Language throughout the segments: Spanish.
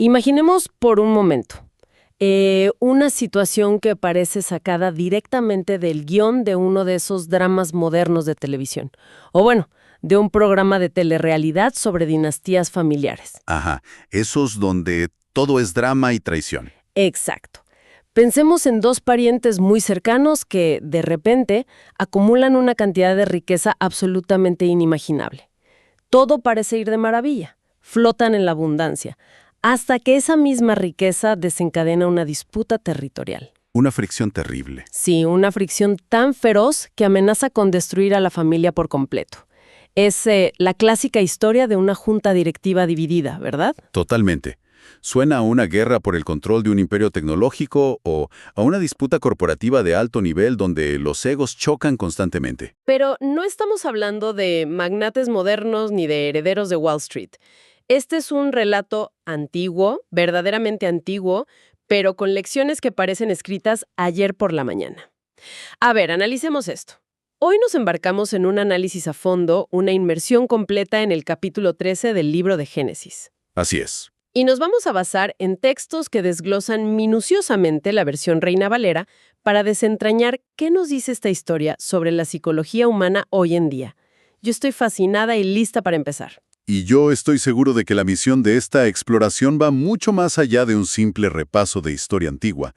Imaginemos por un momento una situación que parece sacada directamente del guión de uno de esos dramas modernos de televisión. O bueno, de un programa de telerrealidad sobre dinastías familiares. Ajá, esos donde todo es drama y traición. Exacto. Pensemos en dos parientes muy cercanos que, de repente, acumulan una cantidad de riqueza absolutamente inimaginable. Todo parece ir de maravilla, flotan en la abundancia, hasta que esa misma riqueza desencadena una disputa territorial. Una fricción terrible. Sí, una fricción tan feroz que amenaza con destruir a la familia por completo. Es la clásica historia de una junta directiva dividida, ¿verdad? Totalmente. Suena a una guerra por el control de un imperio tecnológico o a una disputa corporativa de alto nivel donde los egos chocan constantemente. Pero no estamos hablando de magnates modernos ni de herederos de Wall Street. Este es un relato antiguo, verdaderamente antiguo, pero con lecciones que parecen escritas ayer por la mañana. A ver, analicemos esto. Hoy nos embarcamos en un análisis a fondo, una inmersión completa en el capítulo 13 del libro de Génesis. Así es. Y nos vamos a basar en textos que desglosan minuciosamente la versión Reina Valera para desentrañar qué nos dice esta historia sobre la psicología humana hoy en día. Yo estoy fascinada y lista para empezar. Y yo estoy seguro de que la misión de esta exploración va mucho más allá de un simple repaso de historia antigua.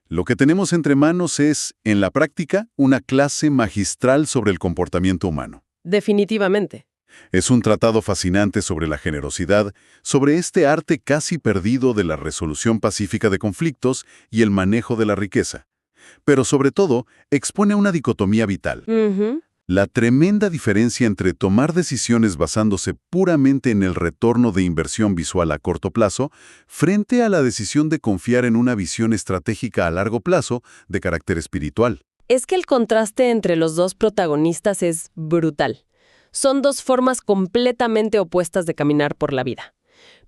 Lo que tenemos entre manos es, en la práctica, una clase magistral sobre el comportamiento humano. Definitivamente. Es un tratado fascinante sobre la generosidad, sobre este arte casi perdido de la resolución pacífica de conflictos y el manejo de la riqueza. Pero sobre todo, expone una dicotomía vital. La tremenda diferencia entre tomar decisiones basándose puramente en el retorno de inversión visual a corto plazo frente a la decisión de confiar en una visión estratégica a largo plazo de carácter espiritual. Es que el contraste entre los dos protagonistas es brutal. Son dos formas completamente opuestas de caminar por la vida.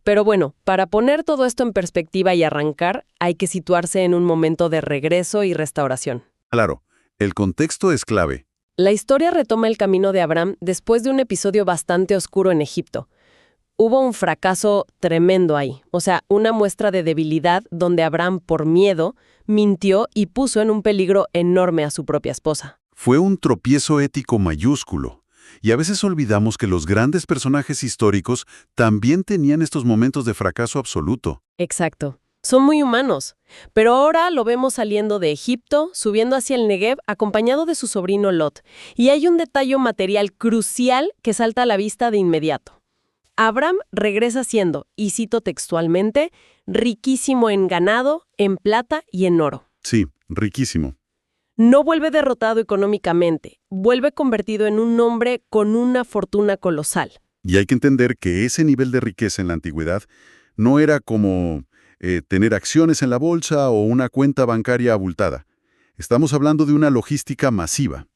Pero bueno, para poner todo esto en perspectiva y arrancar, hay que situarse en un momento de regreso y restauración. Claro, el contexto es clave. La historia retoma el camino de Abraham después de un episodio bastante oscuro en Egipto. Hubo un fracaso tremendo ahí, o sea, una muestra de debilidad donde Abraham, por miedo, mintió y puso en un peligro enorme a su propia esposa. Fue un tropiezo ético mayúsculo. Y a veces olvidamos que los grandes personajes históricos también tenían estos momentos de fracaso absoluto. Exacto. Son muy humanos. Pero ahora lo vemos saliendo de Egipto, subiendo hacia el Negev, acompañado de su sobrino Lot. Y hay un detalle material crucial que salta a la vista de inmediato. Abraham regresa siendo, y cito textualmente, riquísimo en ganado, en plata y en oro. Sí, riquísimo. No vuelve derrotado económicamente, vuelve convertido en un hombre con una fortuna colosal. Y hay que entender que ese nivel de riqueza en la antigüedad no era como tener acciones en la bolsa o una cuenta bancaria abultada. Estamos hablando de una logística masiva.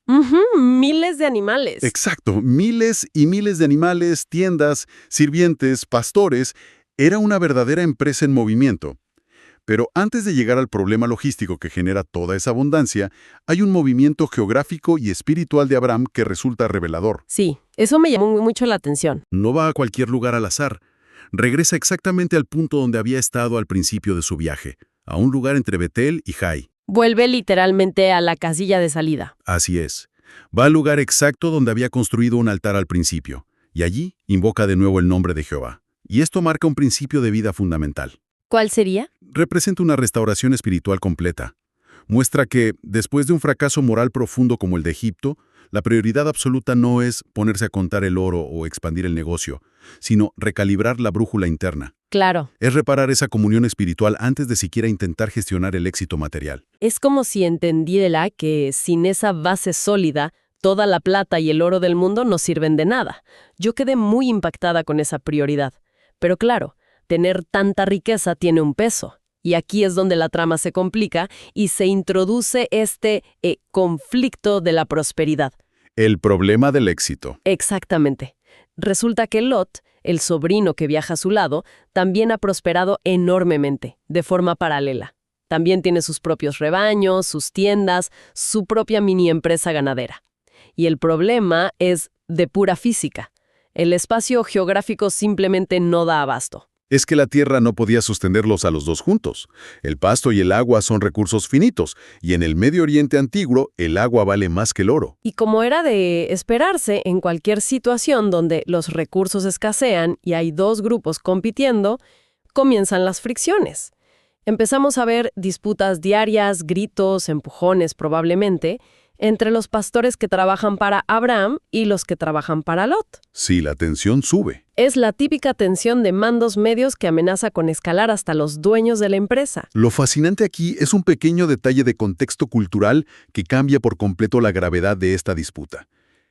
Miles de animales. Exacto, miles y miles de animales, tiendas, sirvientes, pastores. Era una verdadera empresa en movimiento. Pero antes de llegar al problema logístico que genera toda esa abundancia, hay un movimiento geográfico y espiritual de Abraham que resulta revelador. Sí, eso me llamó mucho la atención. No va a cualquier lugar al azar. Regresa exactamente al punto donde había estado al principio de su viaje, a un lugar entre Betel y Jai. Vuelve literalmente a la casilla de salida. Así es. Va al lugar exacto donde había construido un altar al principio, y allí invoca de nuevo el nombre de Jehová. Y esto marca un principio de vida fundamental. ¿Cuál sería? Representa una restauración espiritual completa. Muestra que, después de un fracaso moral profundo como el de Egipto, la prioridad absoluta no es ponerse a contar el oro o expandir el negocio, sino recalibrar la brújula interna. Claro. Es reparar esa comunión espiritual antes de siquiera intentar gestionar el éxito material. Es como si entendiera que sin esa base sólida, toda la plata y el oro del mundo no sirven de nada. Yo quedé muy impactada con esa prioridad. Pero claro, tener tanta riqueza tiene un peso. Y aquí es donde la trama se complica y se introduce este conflicto de la prosperidad. El problema del éxito. Exactamente. Resulta que Lot, el sobrino que viaja a su lado, también ha prosperado enormemente, de forma paralela. También tiene sus propios rebaños, sus tiendas, su propia mini empresa ganadera. Y el problema es de pura física. El espacio geográfico simplemente no da abasto. Es que la tierra no podía sostenerlos a los dos juntos. El pasto y el agua son recursos finitos, y en el Medio Oriente antiguo el agua vale más que el oro. Y como era de esperarse, en cualquier situación donde los recursos escasean y hay dos grupos compitiendo, comienzan las fricciones. Empezamos a ver disputas diarias, gritos, empujones probablemente, entre los pastores que trabajan para Abraham y los que trabajan para Lot. Sí, la tensión sube. Es la típica tensión de mandos medios que amenaza con escalar hasta los dueños de la empresa. Lo fascinante aquí es un pequeño detalle de contexto cultural que cambia por completo la gravedad de esta disputa.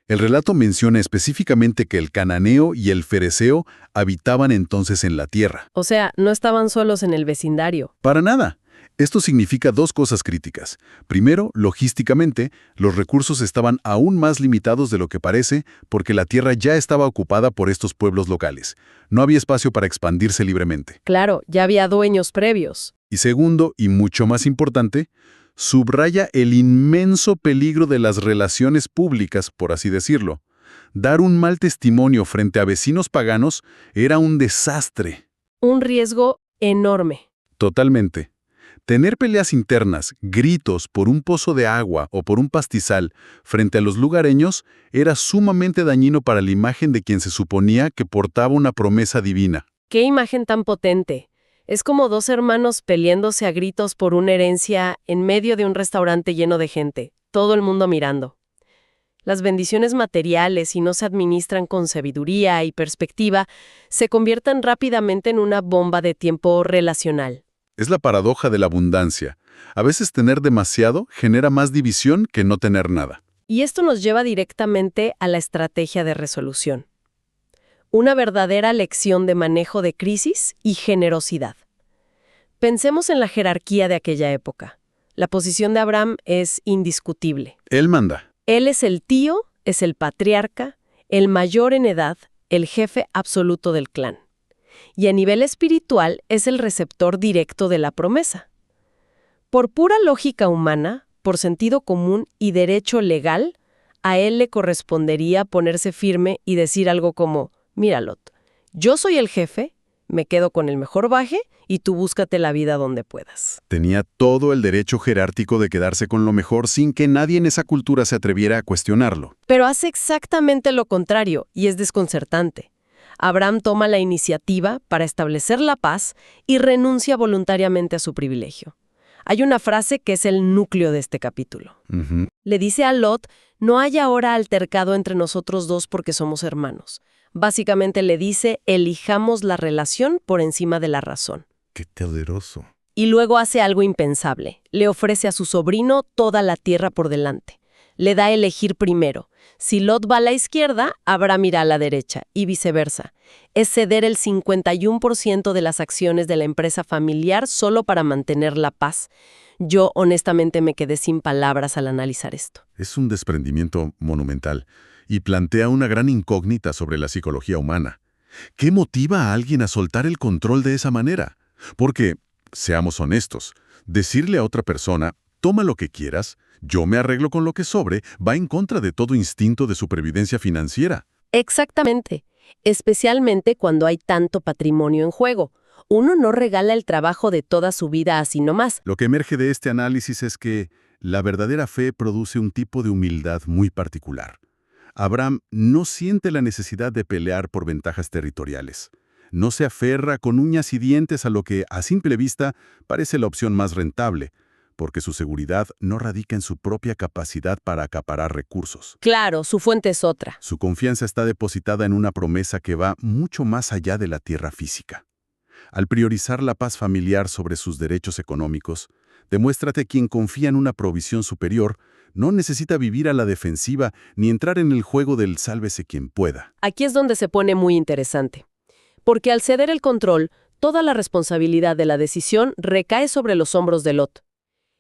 El relato menciona específicamente que el cananeo y el fereceo habitaban entonces en la tierra. O sea, no estaban solos en el vecindario. Para nada. Esto significa dos cosas críticas. Primero, logísticamente, los recursos estaban aún más limitados de lo que parece porque la tierra ya estaba ocupada por estos pueblos locales. No había espacio para expandirse libremente. Claro, ya había dueños previos. Y segundo, y mucho más importante, subraya el inmenso peligro de las relaciones públicas, por así decirlo. Dar un mal testimonio frente a vecinos paganos era un desastre. Un riesgo enorme. Totalmente. Tener peleas internas, gritos por un pozo de agua o por un pastizal frente a los lugareños era sumamente dañino para la imagen de quien se suponía que portaba una promesa divina. ¡Qué imagen tan potente! Es como dos hermanos peleándose a gritos por una herencia en medio de un restaurante lleno de gente, todo el mundo mirando. Las bendiciones materiales, si no se administran con sabiduría y perspectiva, se convierten rápidamente en una bomba de tiempo relacional. Es la paradoja de la abundancia. A veces tener demasiado genera más división que no tener nada. Y esto nos lleva directamente a la estrategia de resolución. Una verdadera lección de manejo de crisis y generosidad. Pensemos en la jerarquía de aquella época. La posición de Abraham es indiscutible. Él manda. Él es el tío, es el patriarca, el mayor en edad, el jefe absoluto del clan. Y a nivel espiritual es el receptor directo de la promesa. Por pura lógica humana, por sentido común y derecho legal, a él le correspondería ponerse firme y decir algo como: mira, Lot, yo soy el jefe, me quedo con el mejor baje y tú búscate la vida donde puedas. Tenía todo el derecho jerárquico de quedarse con lo mejor sin que nadie en esa cultura se atreviera a cuestionarlo. Pero hace exactamente lo contrario y es desconcertante. Abraham toma la iniciativa para establecer la paz y renuncia voluntariamente a su privilegio. Hay una frase que es el núcleo de este capítulo. Le dice a Lot: no hay ahora altercado entre nosotros dos porque somos hermanos. Básicamente le dice: elijamos la relación por encima de la razón. ¡Qué poderoso! Y luego hace algo impensable. Le ofrece a su sobrino toda la tierra por delante. Le da a elegir primero. Si Lot va a la izquierda, Abraham irá a la derecha, y viceversa. Es ceder el 51% de las acciones de la empresa familiar solo para mantener la paz. Yo honestamente me quedé sin palabras al analizar esto. Es un desprendimiento monumental y plantea una gran incógnita sobre la psicología humana. ¿Qué motiva a alguien a soltar el control de esa manera? Porque, seamos honestos, decirle a otra persona: toma lo que quieras, yo me arreglo con lo que sobre, va en contra de todo instinto de supervivencia financiera. Exactamente. Especialmente cuando hay tanto patrimonio en juego. Uno no regala el trabajo de toda su vida así nomás. Lo que emerge de este análisis es que la verdadera fe produce un tipo de humildad muy particular. Abraham no siente la necesidad de pelear por ventajas territoriales. No se aferra con uñas y dientes a lo que, a simple vista, parece la opción más rentable, porque su seguridad no radica en su propia capacidad para acaparar recursos. Claro, su fuente es otra. Su confianza está depositada en una promesa que va mucho más allá de la tierra física. Al priorizar la paz familiar sobre sus derechos económicos, demuéstrate quien confía en una provisión superior no necesita vivir a la defensiva ni entrar en el juego del sálvese quien pueda. Aquí es donde se pone muy interesante. Porque al ceder el control, toda la responsabilidad de la decisión recae sobre los hombros de Lot.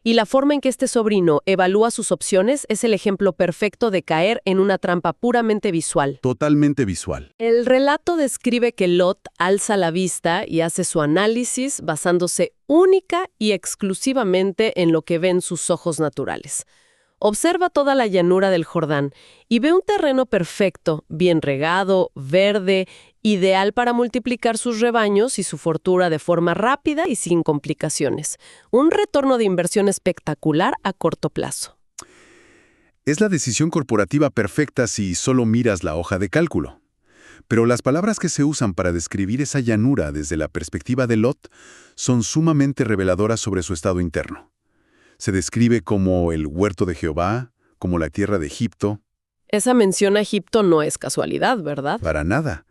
Y la forma en que este sobrino evalúa sus opciones es el ejemplo perfecto de caer en una trampa puramente visual. Totalmente visual. El relato describe que Lot alza la vista y hace su análisis basándose única y exclusivamente en lo que ven sus ojos naturales. Observa toda la llanura del Jordán y ve un terreno perfecto, bien regado, verde ideal para multiplicar sus rebaños y su fortuna de forma rápida y sin complicaciones. Un retorno de inversión espectacular a corto plazo. Es la decisión corporativa perfecta si solo miras la hoja de cálculo. Pero las palabras que se usan para describir esa llanura desde la perspectiva de Lot son sumamente reveladoras sobre su estado interno. Se describe como el huerto de Jehová, como la tierra de Egipto. Esa mención a Egipto no es casualidad, ¿verdad? Para nada.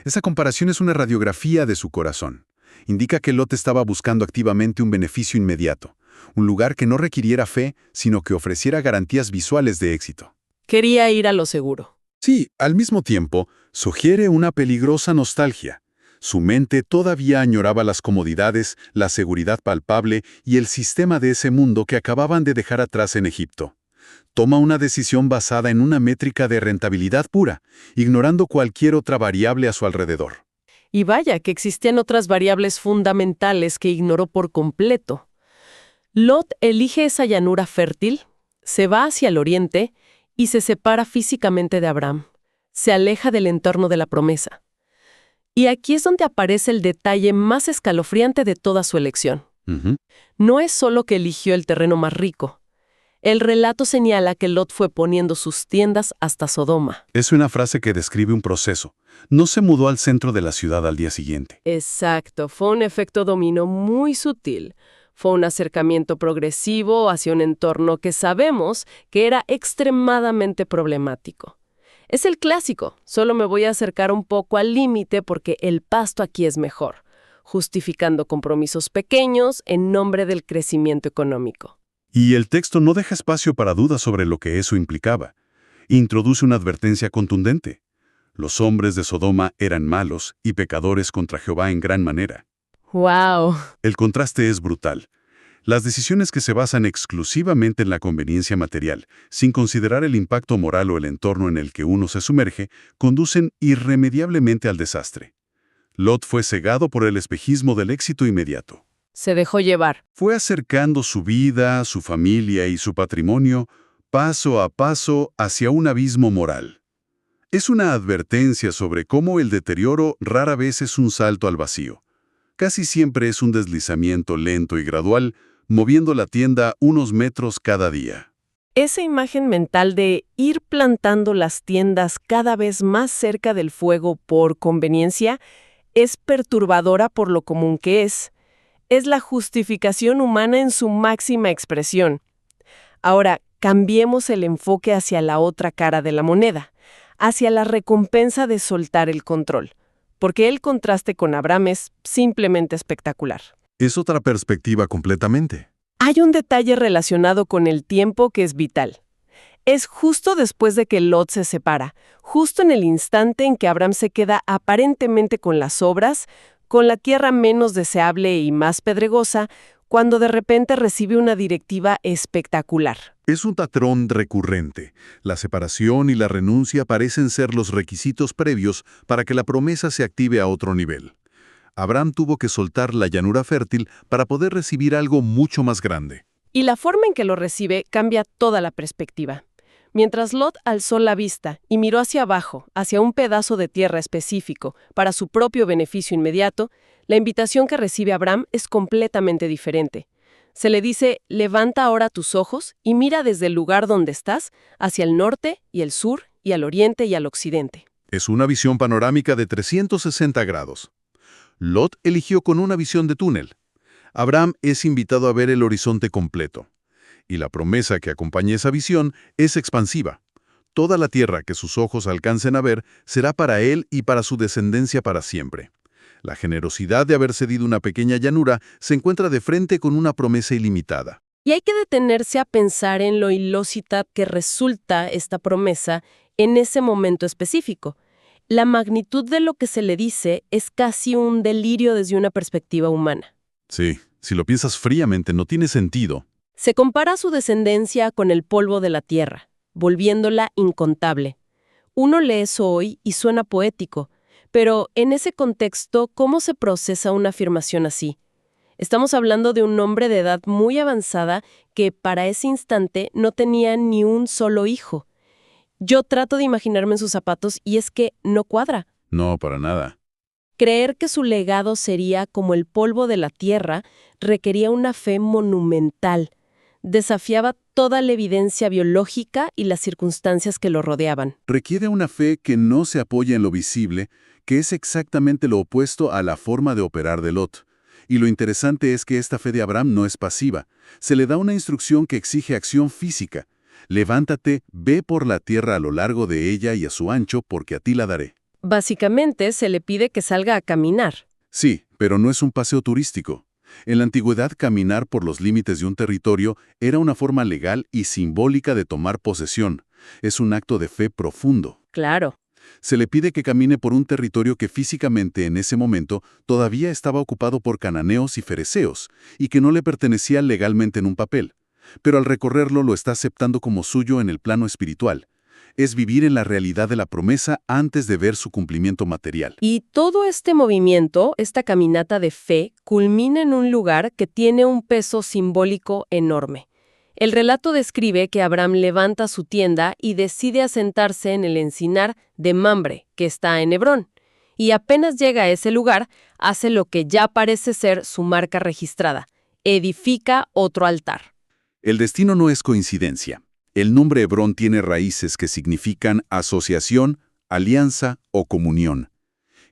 Esa comparación es una radiografía de su corazón. Indica que Lot estaba buscando activamente un beneficio inmediato, un lugar que no requiriera fe, sino que ofreciera garantías visuales de éxito. Quería ir a lo seguro. Sí, al mismo tiempo, sugiere una peligrosa nostalgia. Su mente todavía añoraba las comodidades, la seguridad palpable y el sistema de ese mundo que acababan de dejar atrás en Egipto. Toma una decisión basada en una métrica de rentabilidad pura, ignorando cualquier otra variable a su alrededor. Y vaya que existían otras variables fundamentales que ignoró por completo. Lot elige esa llanura fértil, se va hacia el oriente y se separa físicamente de Abraham. Se aleja del entorno de la promesa. Y aquí es donde aparece el detalle más escalofriante de toda su elección. No es solo que eligió el terreno más rico. El relato señala que Lot fue poniendo sus tiendas hasta Sodoma. Es una frase que describe un proceso. No se mudó al centro de la ciudad al día siguiente. Exacto, fue un efecto dominó muy sutil. Fue un acercamiento progresivo hacia un entorno que sabemos que era extremadamente problemático. Es el clásico, solo me voy a acercar un poco al límite porque el pasto aquí es mejor, justificando compromisos pequeños en nombre del crecimiento económico. Y el texto no deja espacio para dudas sobre lo que eso implicaba. Introduce una advertencia contundente. Los hombres de Sodoma eran malos y pecadores contra Jehová en gran manera. ¡Wow! El contraste es brutal. Las decisiones que se basan exclusivamente en la conveniencia material, sin considerar el impacto moral o el entorno en el que uno se sumerge, conducen irremediablemente al desastre. Lot fue cegado por el espejismo del éxito inmediato. Se dejó llevar. Fue acercando su vida, su familia y su patrimonio, paso a paso hacia un abismo moral. Es una advertencia sobre cómo el deterioro rara vez es un salto al vacío. Casi siempre es un deslizamiento lento y gradual, moviendo la tienda unos metros cada día. Esa imagen mental de ir plantando las tiendas cada vez más cerca del fuego por conveniencia es perturbadora por lo común que es. Es la justificación humana en su máxima expresión. Ahora, cambiemos el enfoque hacia la otra cara de la moneda, hacia la recompensa de soltar el control, porque el contraste con Abraham es simplemente espectacular. Es otra perspectiva completamente. Hay un detalle relacionado con el tiempo que es vital. Es justo después de que Lot se separa, justo en el instante en que Abraham se queda aparentemente con las obras, con la tierra menos deseable y más pedregosa, cuando de repente recibe una directiva espectacular. Es un patrón recurrente. La separación y la renuncia parecen ser los requisitos previos para que la promesa se active a otro nivel. Abraham tuvo que soltar la llanura fértil para poder recibir algo mucho más grande. Y la forma en que lo recibe cambia toda la perspectiva. Mientras Lot alzó la vista y miró hacia abajo, hacia un pedazo de tierra específico, para su propio beneficio inmediato, la invitación que recibe Abraham es completamente diferente. Se le dice, levanta ahora tus ojos y mira desde el lugar donde estás, hacia el norte y el sur y al oriente y al occidente. Es una visión panorámica de 360 grados. Lot eligió con una visión de túnel. Abraham es invitado a ver el horizonte completo. Y la promesa que acompaña esa visión es expansiva. Toda la tierra que sus ojos alcancen a ver será para él y para su descendencia para siempre. La generosidad de haber cedido una pequeña llanura se encuentra de frente con una promesa ilimitada. Y hay que detenerse a pensar en lo ilócita que resulta esta promesa en ese momento específico. La magnitud de lo que se le dice es casi un delirio desde una perspectiva humana. Sí, si lo piensas fríamente no tiene sentido. Se compara su descendencia con el polvo de la tierra, volviéndola incontable. Uno lee eso hoy y suena poético, pero en ese contexto, ¿cómo se procesa una afirmación así? Estamos hablando de un hombre de edad muy avanzada que para ese instante no tenía ni un solo hijo. Yo trato de imaginarme en sus zapatos y es que no cuadra. No, para nada. Creer que su legado sería como el polvo de la tierra requería una fe monumental. Desafiaba toda la evidencia biológica y las circunstancias que lo rodeaban. Requiere una fe que no se apoya en lo visible, que es exactamente lo opuesto a la forma de operar de Lot. Y lo interesante es que esta fe de Abraham no es pasiva. Se le da una instrucción que exige acción física. Levántate, ve por la tierra a lo largo de ella y a su ancho, porque a ti la daré. Básicamente, se le pide que salga a caminar. Sí, pero no es un paseo turístico. En la antigüedad, caminar por los límites de un territorio era una forma legal y simbólica de tomar posesión. Es un acto de fe profundo. Claro. Se le pide que camine por un territorio que físicamente en ese momento todavía estaba ocupado por cananeos y fereceos, y que no le pertenecía legalmente en un papel. Pero al recorrerlo lo está aceptando como suyo en el plano espiritual. Es vivir en la realidad de la promesa antes de ver su cumplimiento material. Y todo este movimiento, esta caminata de fe, culmina en un lugar que tiene un peso simbólico enorme. El relato describe que Abraham levanta su tienda y decide asentarse en el encinar de Mamre, que está en Hebrón. Y apenas llega a ese lugar, hace lo que ya parece ser su marca registrada: edifica otro altar. El destino no es coincidencia. El nombre Hebrón tiene raíces que significan asociación, alianza o comunión.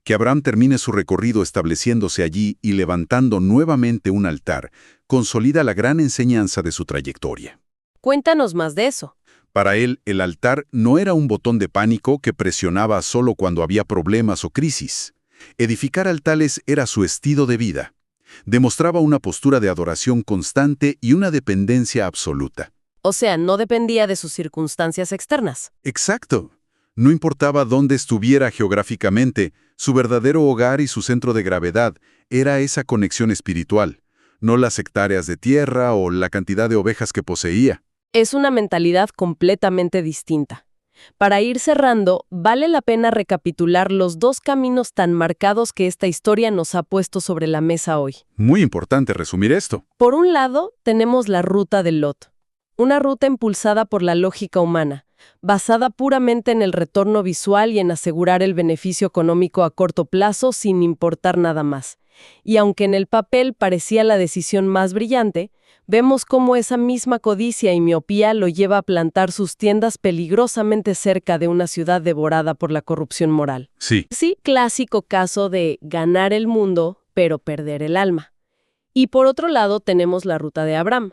Que Abraham termine su recorrido estableciéndose allí y levantando nuevamente un altar, consolida la gran enseñanza de su trayectoria. Cuéntanos más de eso. Para él, el altar no era un botón de pánico que presionaba solo cuando había problemas o crisis. Edificar altares era su estilo de vida. Demostraba una postura de adoración constante y una dependencia absoluta. O sea, no dependía de sus circunstancias externas. Exacto. No importaba dónde estuviera geográficamente, su verdadero hogar y su centro de gravedad era esa conexión espiritual, no las hectáreas de tierra o la cantidad de ovejas que poseía. Es una mentalidad completamente distinta. Para ir cerrando, vale la pena recapitular los dos caminos tan marcados que esta historia nos ha puesto sobre la mesa hoy. Muy importante resumir esto. Por un lado, tenemos la ruta de Lot. Una ruta impulsada por la lógica humana, basada puramente en el retorno visual y en asegurar el beneficio económico a corto plazo sin importar nada más. Y aunque en el papel parecía la decisión más brillante, vemos cómo esa misma codicia y miopía lo lleva a plantar sus tiendas peligrosamente cerca de una ciudad devorada por la corrupción moral. Sí. Sí, clásico caso de ganar el mundo, pero perder el alma. Y por otro lado tenemos la ruta de Abraham.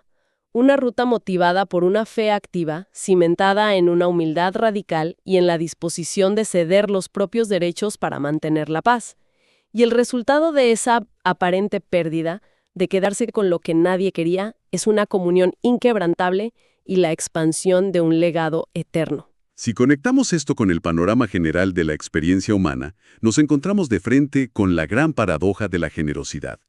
Una ruta motivada por una fe activa, cimentada en una humildad radical y en la disposición de ceder los propios derechos para mantener la paz. Y el resultado de esa aparente pérdida, de quedarse con lo que nadie quería, es una comunión inquebrantable y la expansión de un legado eterno. Si conectamos esto con el panorama general de la experiencia humana, nos encontramos de frente con la gran paradoja de la generosidad.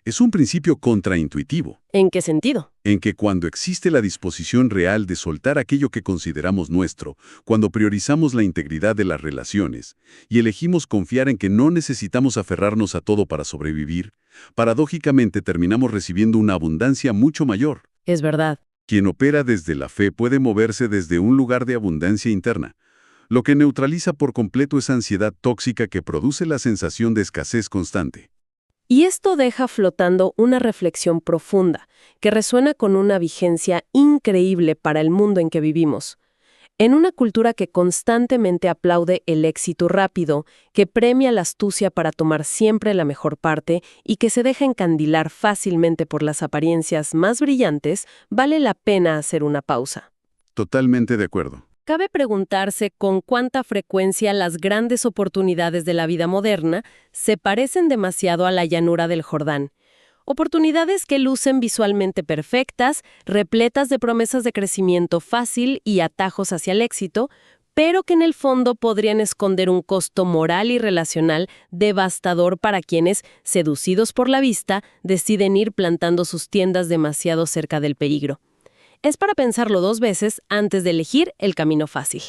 Es un principio contraintuitivo. ¿En qué sentido? En que cuando existe la disposición real de soltar aquello que consideramos nuestro, cuando priorizamos la integridad de las relaciones y elegimos confiar en que no necesitamos aferrarnos a todo para sobrevivir, paradójicamente terminamos recibiendo una abundancia mucho mayor. Es verdad. Quien opera desde la fe puede moverse desde un lugar de abundancia interna, lo que neutraliza por completo esa ansiedad tóxica que produce la sensación de escasez constante. Y esto deja flotando una reflexión profunda, que resuena con una vigencia increíble para el mundo en que vivimos. En una cultura que constantemente aplaude el éxito rápido, que premia la astucia para tomar siempre la mejor parte y que se deja encandilar fácilmente por las apariencias más brillantes, vale la pena hacer una pausa. Totalmente de acuerdo. Cabe preguntarse con cuánta frecuencia las grandes oportunidades de la vida moderna se parecen demasiado a la llanura del Jordán. Oportunidades que lucen visualmente perfectas, repletas de promesas de crecimiento fácil y atajos hacia el éxito, pero que en el fondo podrían esconder un costo moral y relacional devastador para quienes, seducidos por la vista, deciden ir plantando sus tiendas demasiado cerca del peligro. Es para pensarlo dos veces antes de elegir el camino fácil.